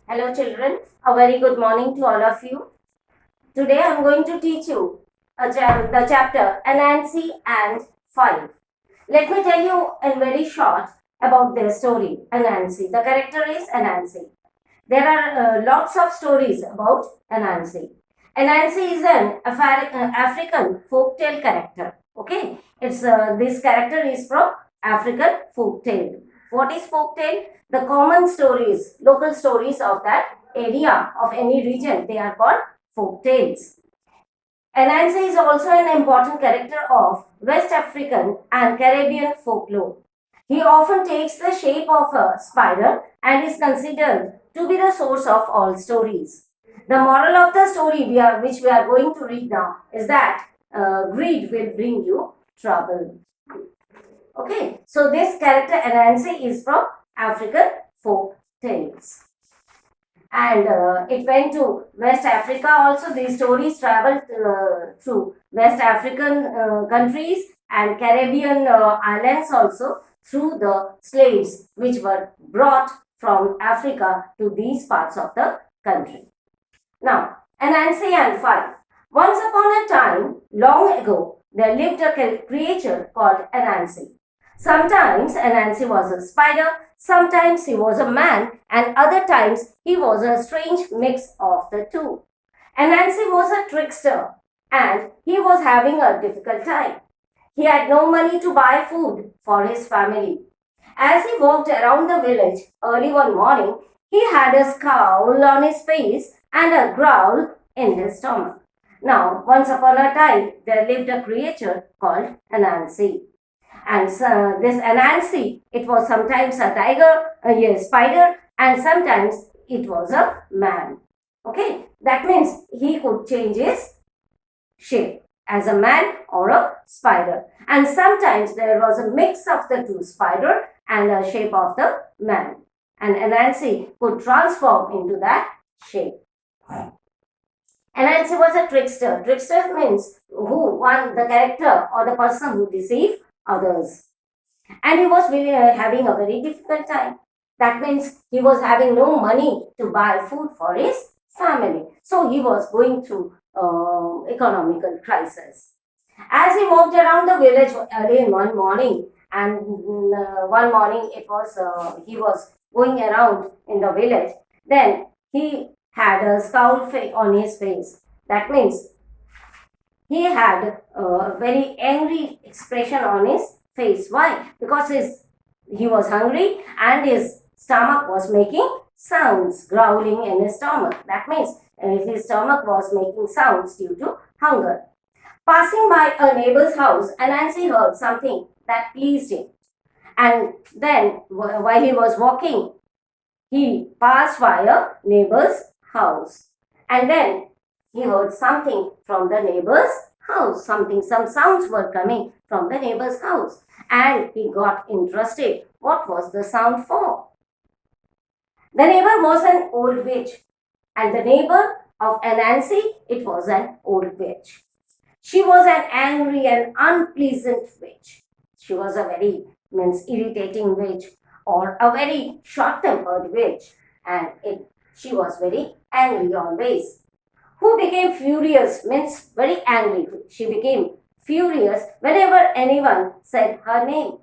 Hello children, a very good morning to all of you. Today I am going to teach you the chapter Anansi and 5. Let me tell you in very short about their story, Anansi. The character is Anansi. There are lots of stories about Anansi. Anansi is an African folktale character. Okay, this character is from African folktale. What is folktale? The common stories, local stories of that area of any region. They are called folktales. Anansi is also an important character of West African and Caribbean folklore. He often takes the shape of a spider and is considered to be the source of all stories. The moral of the story which we are going to read now is that greed will bring you trouble. Okay, so this character Anansi is from African folk tales. And it went to West Africa also. These stories traveled through West African countries and Caribbean islands also through the slaves which were brought from Africa to these parts of the country. Now, Anansi and 5. Once upon a time, long ago, there lived a creature called Anansi. Sometimes Anansi was a spider, sometimes he was a man, and other times he was a strange mix of the two. Anansi was a trickster and he was having a difficult time. He had no money to buy food for his family. As he walked around the village early one morning, he had a scowl on his face and a growl in his stomach. Now, once upon a time, there lived a creature called Anansi. And this Anansi, it was sometimes a tiger, a spider, and sometimes it was a man. Okay, that means he could change his shape as a man or a spider. And sometimes there was a mix of the two, spider and a shape of the man. And Anansi could transform into that shape. Anansi was a trickster. Trickster means the character or the person who deceived others. And he was really, having a very difficult time. That means he was having no money to buy food for his family. So he was going through economical crisis. As he walked around the village early in one morning, and one morning he was going around in the village, then he had a scowl on his face. That means he had a very angry expression on his face. Why? Because he was hungry and his stomach was making sounds, growling in his stomach. That means his stomach was making sounds due to hunger. Passing by a neighbor's house, Anansi heard something that pleased him. And then, while he was walking, he passed by a neighbor's house. And then he heard something from the neighbor's house. Some sounds were coming from the neighbor's house. And he got interested. What was the sound for? The neighbor was an old witch. And the neighbor of Anansi, it was an old witch. She was an angry and unpleasant witch. She was a very irritating witch or a very short-tempered witch, and she was very angry always. Who became furious means very angry. She became furious whenever anyone said her name.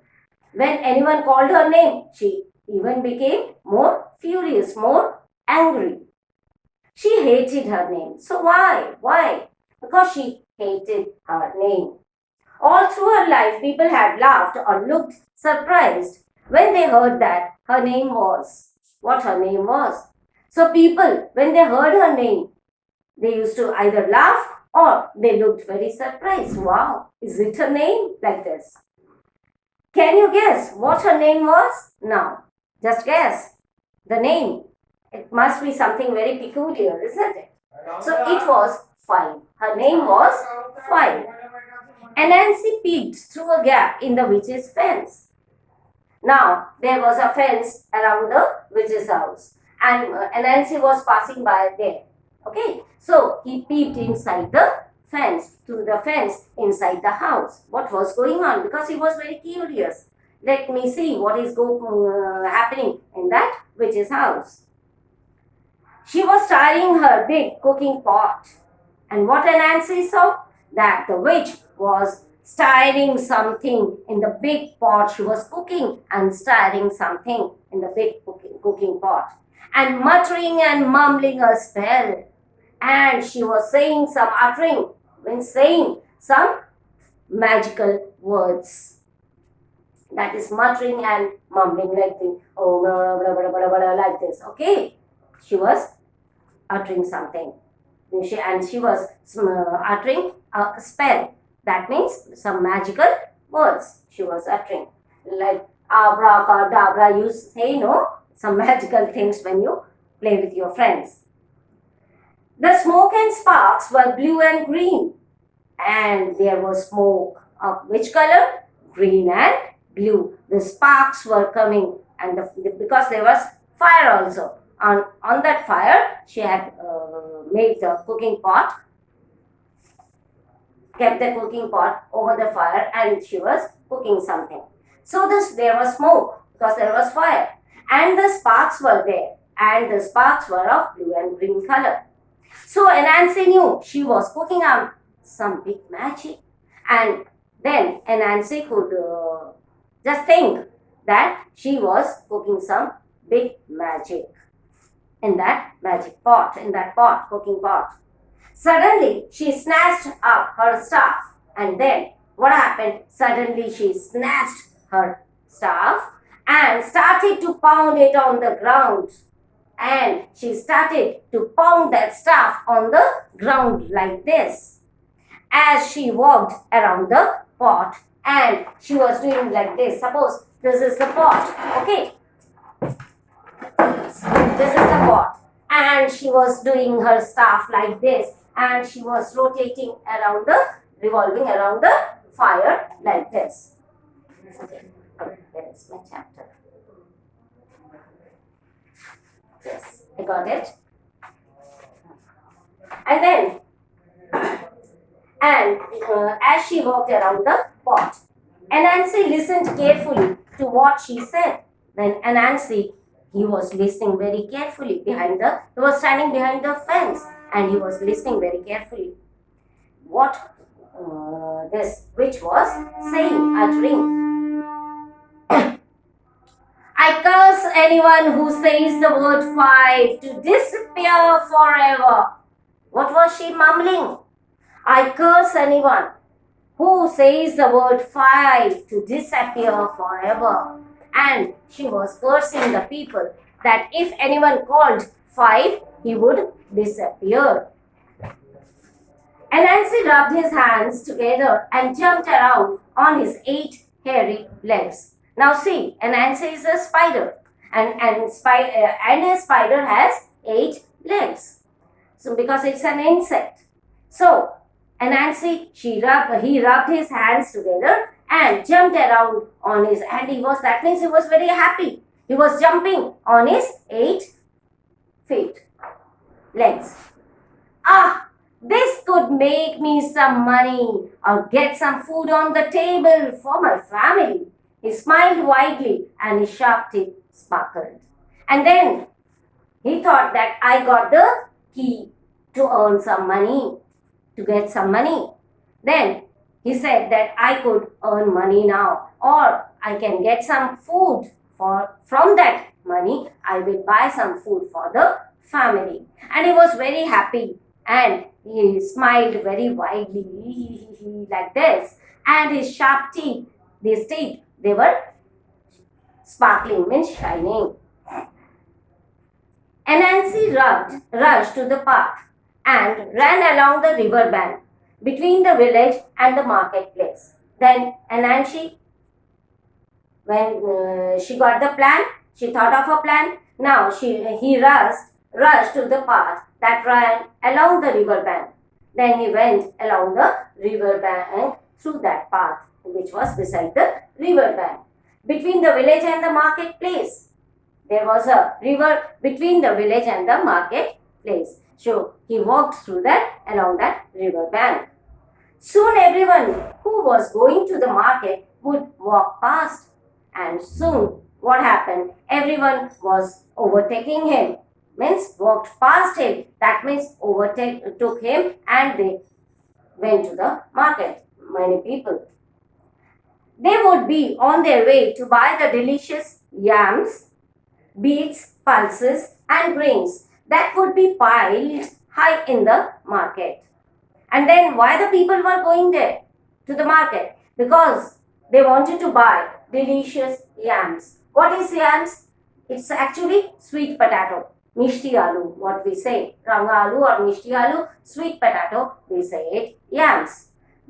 When anyone called her name, she even became more furious, more angry. She hated her name. So why? Why? Because she hated her name. All through her life, people had laughed or looked surprised when they heard that her name was what her name was. So people, when they heard her name, they used to either laugh or they looked very surprised. Wow, is it her name? Like this. Can you guess what her name was? Now, just guess the name. It must be something very peculiar, isn't it? So it was 5. Her name was 5. Anansi peeked through a gap in the witch's fence. Now, there was a fence around the witch's house, and Anansi was passing by there. Okay, so he peeped inside the fence, through the fence inside the house. What was going on? Because he was very curious. Let me see what is happening in that witch's house. She was stirring her big cooking pot. And what Anansi saw? That the witch was stirring something in the big pot. She was cooking and stirring something in the big cooking pot. And muttering and mumbling a spell. And she was saying some uttering, when saying some magical words. That is muttering and mumbling like this. Oh, blah, blah, blah, blah, blah, blah, like this. Okay? She was uttering something. She was uttering a spell. That means some magical words she was uttering. Like abracadabra, you say, no? Some magical things when you play with your friends. The smoke and sparks were blue and green. And there was smoke of which color? Green and blue. The sparks were coming, and because there was fire also. On that fire, she had made the cooking pot, kept the cooking pot over the fire, and she was cooking something. So there was smoke because there was fire, and the sparks were there, and the sparks were of blue and green color. So Anansi knew she was cooking up some big magic, and then Anansi could just think that she was cooking some big magic in that magic pot, in that pot, cooking pot. Suddenly, she snatched up her staff, and then what happened? Suddenly, she snatched her staff and started to pound it on the ground. And she started to pound that staff on the ground like this as she walked around the pot, and she was doing like this. Suppose this is the pot, okay? This is the pot, and she was doing her staff like this, and she was rotating around revolving around the fire like this. Okay, where is my chapter? Yes, I got it. And then, as she walked around the pot, Anansi listened carefully to what she said. Then Anansi, he was listening very carefully he was standing behind the fence, and he was listening very carefully what this witch was saying, uttering. I curse anyone who says the word 5 to disappear forever. What was she mumbling? I curse anyone who says the word 5 to disappear forever. And she was cursing the people that if anyone called 5, he would disappear. Anansi rubbed his hands together and jumped around on his 8 hairy legs. Now see, Anansi is a spider, and a spider has 8 legs. So because it's an insect. So Anansi, he rubbed his hands together and jumped around on his, and that means he was very happy. He was jumping on his 8 legs. Ah, this could make me some money or get some food on the table for my family. He smiled widely and his sharp teeth sparkled. And then he thought that I got the key to earn some money, to get some money. Then he said that I could earn money now, or I can get some food from that money. I will buy some food for the family. And he was very happy, and he smiled very widely like this, and his sharp teeth, they were sparkling, means shining. Anansi rushed to the path and ran along the river bank between the village and the marketplace. Then Anansi, when she got the plan, she thought of a plan. Now he rushed to the path that ran along the river bank. Then he went along the river bank through that path which was beside the river bank. Between the village and the marketplace, there was a river between the village and the marketplace. So he walked along that river bank. Soon everyone who was going to the market would walk past. And soon what happened? Everyone was overtaking him. means walked past him. That means overtook him and they went to the market. Many people. They would be on their way to buy the delicious yams, beets, pulses, and grains that would be piled high in the market. And then why the people were going there to the market? Because they wanted to buy delicious yams. What is yams? It's actually sweet potato. Mishti aloo, what we say. Ranga aloo or mishti aloo, sweet potato, we say it yams.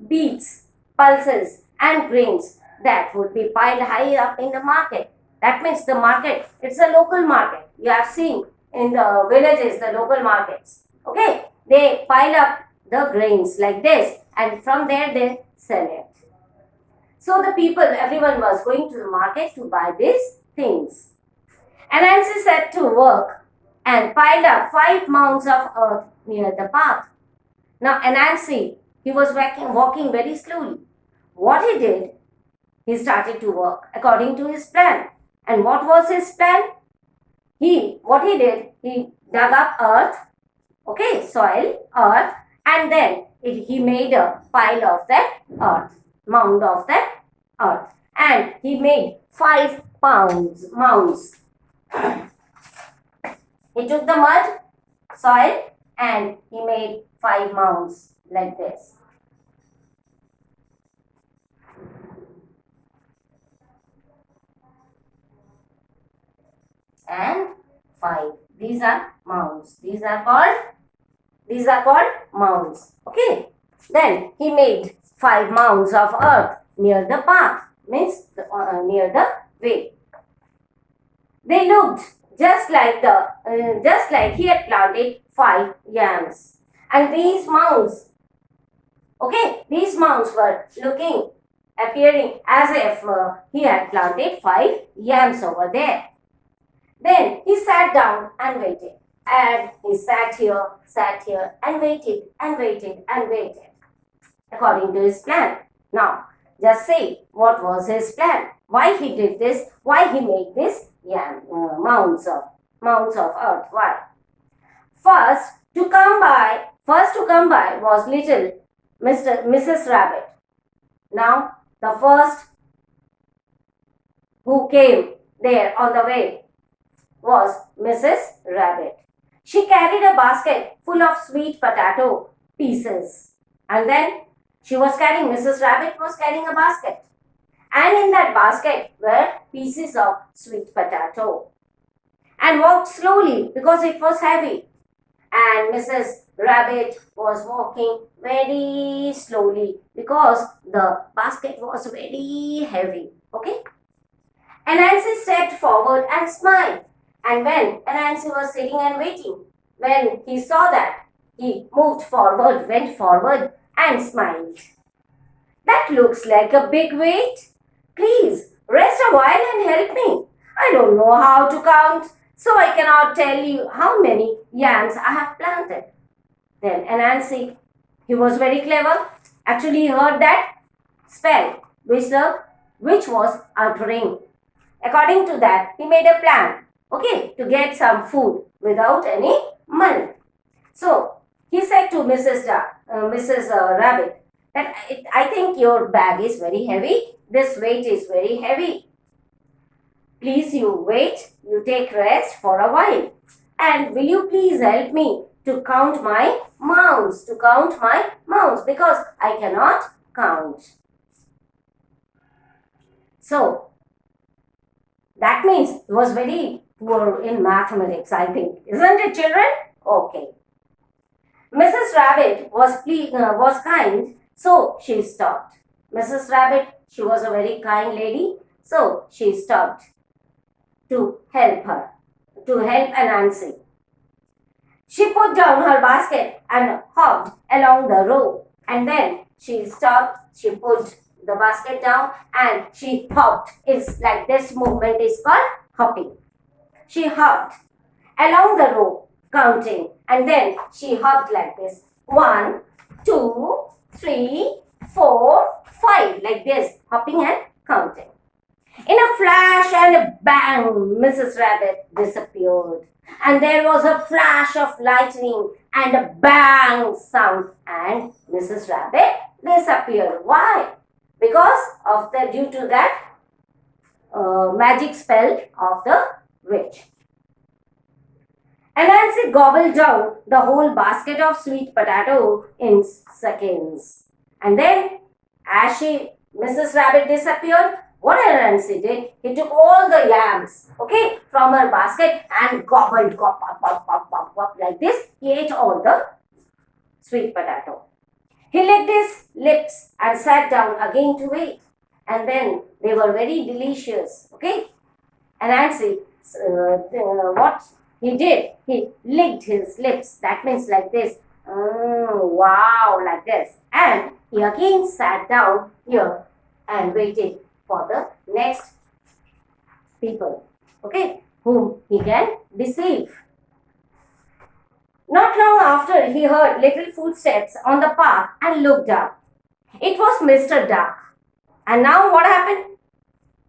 Beets, pulses, and grains that would be piled high up in the market. That means the market, it's a local market. You have seen in the villages, the local markets. Okay, they pile up the grains like this and from there they sell it. So the people, everyone was going to the market to buy these things. Anansi set to work and piled up 5 mounds of earth near the path. Now Anansi, he was walking very slowly. What he did, he started to work according to his plan. And what was his plan? What he did, he dug up earth, okay, soil, earth, and then he made a pile of that earth, mound of that earth. And he made 5 mounds. He took the mud, soil, and he made 5 mounds like this. And 5. These are mounds. These are called mounds. Okay. Then he made 5 mounds of earth near the path, means near the way. They looked just like he had planted 5 yams. And these mounds, were appearing as if he had planted 5 yams over there. Then he sat down and waited. And he sat here, and waited, according to his plan. Now, just say what was his plan, why he did this, why he made this mounds of earth. Why? First to come by was little Mrs. Rabbit. Now, the first who came there on the way was Mrs. Rabbit. She carried a basket full of sweet potato pieces. And then Mrs. Rabbit was carrying a basket. And in that basket were pieces of sweet potato. And walked slowly because it was heavy. And Mrs. Rabbit was walking very slowly because the basket was very heavy. Okay? Anansi stepped forward and smiled. And when Anansi was sitting and waiting, when he saw that, he went forward and smiled. That looks like a big weight. Please, rest a while and help me. I don't know how to count, so I cannot tell you how many yams I have planted. Then Anansi, he was very clever. Actually, he heard that spell which was uttering. According to that, he made a plan. Okay, to get some food without any money. So, he said to Mrs. Rabbit that I think your bag is very heavy. This weight is very heavy. Please you wait, you take rest for a while. And will you please help me to count my mounds, because I cannot count. So, that means he was very poor in mathematics, I think. Isn't it, children? Okay. Mrs. Rabbit was kind, so she stopped. Mrs. Rabbit, she was a very kind lady, so she stopped to help Anansi. She put down her basket and hopped along the road. And then she stopped, she put the basket down and she hopped. It's like this movement is called hopping. She hopped along the row, counting, and then she hopped like this. 1, 2, 3, 4, 5, like this, hopping and counting. In a flash and a bang, Mrs. Rabbit disappeared. And there was a flash of lightning and a bang sound, and Mrs. Rabbit disappeared. Why? Because of the due to that magic spell of the witch. And Nancy gobbled down the whole basket of sweet potato in seconds. And then, as Mrs. Rabbit disappeared, what Nancy did, he took all the yams, okay, from her basket and gobbled, like this. He ate all the sweet potato. He licked his lips and sat down again to wait. And then they were very delicious, okay. And Nancy, what he did, he licked his lips. That means like this. Wow, like this. And he again sat down here and waited for the next people, okay, whom he can deceive. Not long after, he heard little footsteps on the path and looked up. It was Mr. Duck. And now what happened?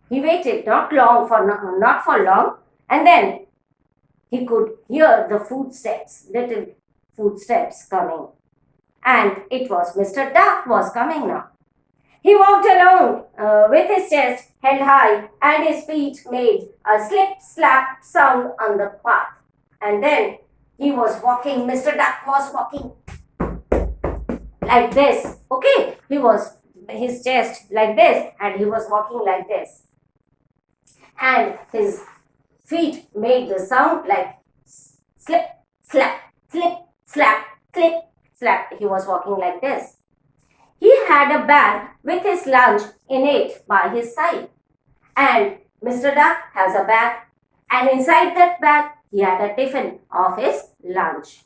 He waited not for long, and then he could hear the footsteps, little footsteps coming. And it was Mr. Duck was coming now. He walked along with his chest held high and his feet made a slip-slap sound on the path. And then he was walking, Mr. Duck was walking like this. Okay, he was his chest like this and he was walking like this. And his feet made the sound like slip, slap, slip, slap, clip, slap. He was walking like this. He had a bag with his lunch in it by his side. And Mr. Duck has a bag. And inside that bag, he had a tiffin of his lunch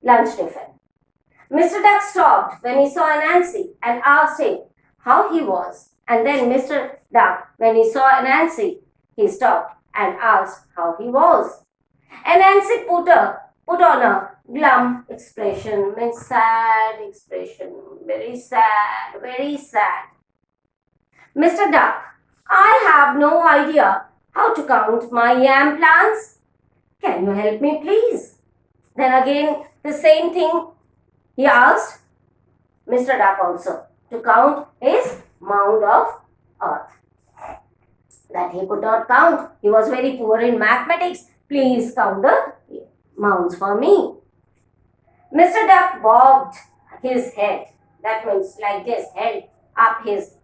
tiffin. Mr. Duck stopped when he saw Anansi and asked him how he was. And then Mr. Duck, when he saw Anansi, he stopped and asked how he was. Anansi put on a glum expression, means sad expression, very sad, very sad. Mr. Duck, I have no idea how to count my yam plants. Can you help me, please? Then again, the same thing he asked Mr. Duck also to count his mound of earth that he could not count. He was very poor in mathematics. Please count the mounds for me. Mr. Duck bobbed his head. That means like this, held up his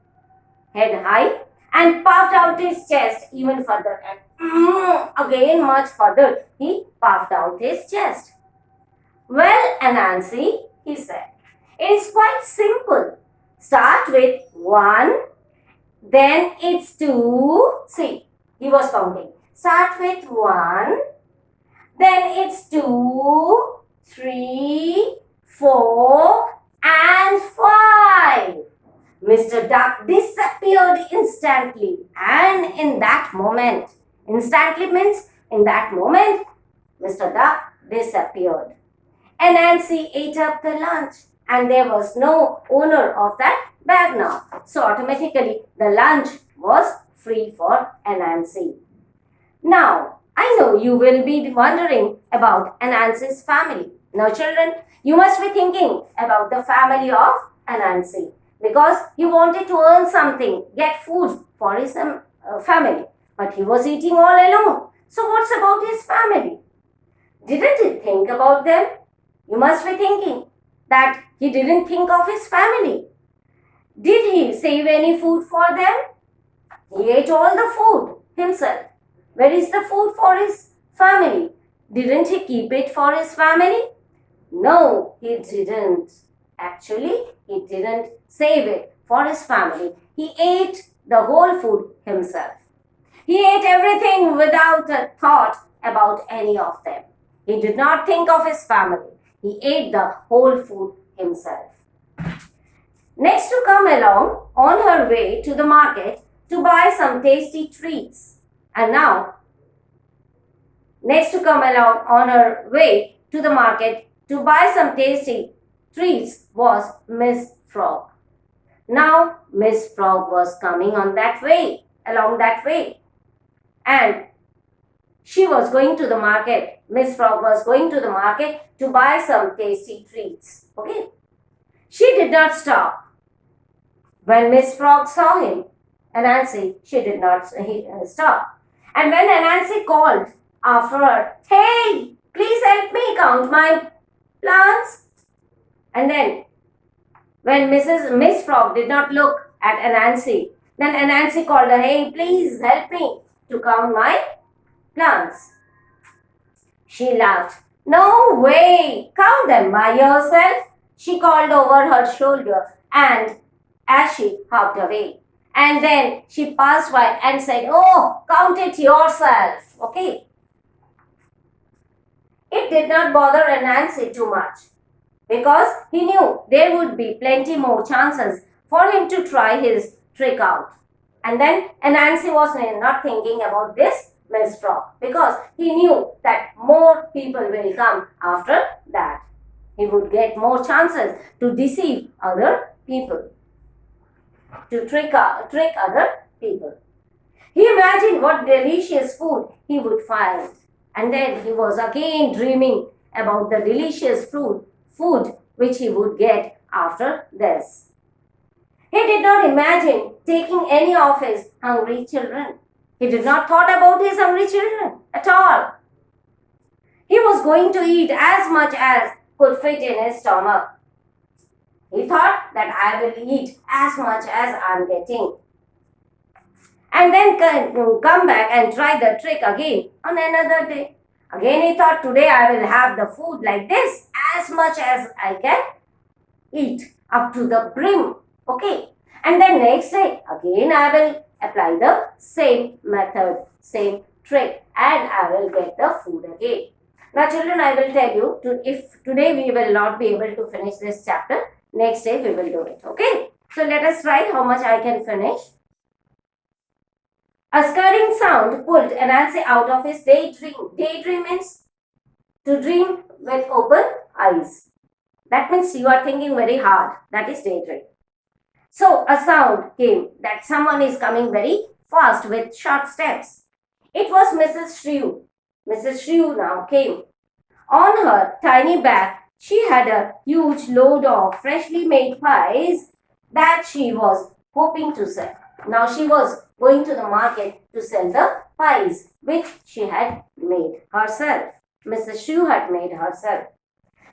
head high and puffed out his chest even further. And again much further, he puffed out his chest. Well, Anansi, he said, it is quite simple. Start with 1, then it's 2. See, he was counting. Start with 1, then it's 2, 3, 4, and 5. Mr. Duck disappeared instantly, and in that moment, instantly means in that moment, Mr. Duck disappeared. And Nancy ate up the lunch, and there was no owner of that bag now. So automatically the lunch was free for Anansi. Now, I know you will be wondering about Anansi's family. Now children, you must be thinking about the family of Anansi because he wanted to earn something, get food for his family. But he was eating all alone. So what's about his family? Didn't he think about them? You must be thinking that he didn't think of his family. Did he save any food for them? He ate all the food himself. Where is the food for his family? Didn't he keep it for his family? No, he didn't. Actually, he didn't save it for his family. He ate the whole food himself. He ate everything without a thought about any of them. He did not think of his family. He ate the whole food himself. Next to come along on her way to the market to buy some tasty treats. And now, next to come along on her way to the market to buy some tasty treats was Miss Frog. Now, Miss Frog was coming on that way, along that way. And she was going to the market. Miss Frog was going to the market to buy some tasty treats. Okay. She did not stop. When Miss Frog saw him, Anansi, she did not stop. And when Anansi called after her, "Hey, please help me count my plants." And then when Miss Frog did not look at Anansi, then Anansi called her, "Hey, please help me to count my plants." She laughed. "No way! Count them by yourself," she called over her shoulder, and as she hopped away. And then she passed by and said, "Oh, count it yourself." Okay. It did not bother Anansi too much because he knew there would be plenty more chances for him to try his trick out. And then Anansi was not thinking about this Miss Frog because he knew that more people will come after that. He would get more chances to deceive other people, to trick other people. He imagined what delicious food he would find. And then he was again dreaming about the delicious food which he would get after this. He did not imagine taking any of his hungry children. He did not thought about his hungry children at all. He was going to eat as much as could fit in his stomach. He thought that I will eat as much as I am getting. And then come back and try the trick again on another day. Again he thought, today I will have the food like this, as much as I can eat, up to the brim. Okay. And then next day, again I will apply the same method, same trick, and I will get the food again. Now children, I will tell you, if today we will not be able to finish this chapter, next day we will do it. Okay. So let us try how much I can finish. A scurrying sound pulled Anansi out of his daydream. Daydream means to dream with open eyes. That means you are thinking very hard. That is daydream. So a sound came that someone is coming very fast with short steps. It was Mrs. Shrew. Mrs. Shrew now came. On her tiny back, she had a huge load of freshly made pies that she was hoping to sell. Now she was going to the market to sell the pies which she had made herself. Mrs. Shrew had made herself.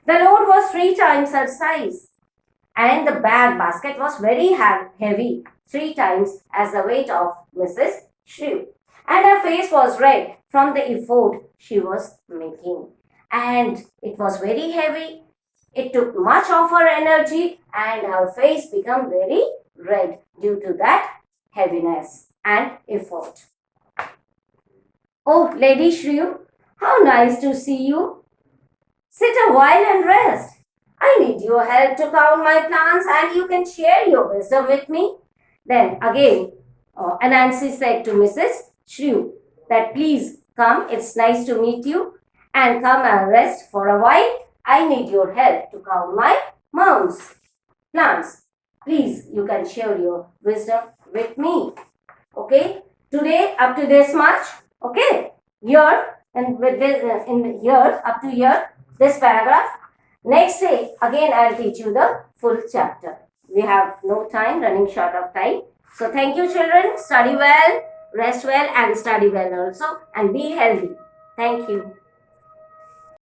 The load was 3 times her size, and the basket was very heavy, 3 times as the weight of Mrs. Shrew. And her face was red from the effort she was making. And it was very heavy. It took much of her energy, and her face became very red due to that heaviness and effort. "Oh, Lady Shrew, how nice to see you. Sit a while and rest. I need your help to count my plants, and you can share your wisdom with me." Then again, Anansi said to Mrs. Shrew that, "Please come, it's nice to meet you, and come and rest for a while. I need your help to count my plants. Please, you can share your wisdom with me." Okay, today up to this much. Okay, here and with this in here up to here this paragraph. Next day again I'll teach you the full chapter. We have no time, running short of time. So thank you children. Study well, rest well, and study well also, and be healthy. Thank you.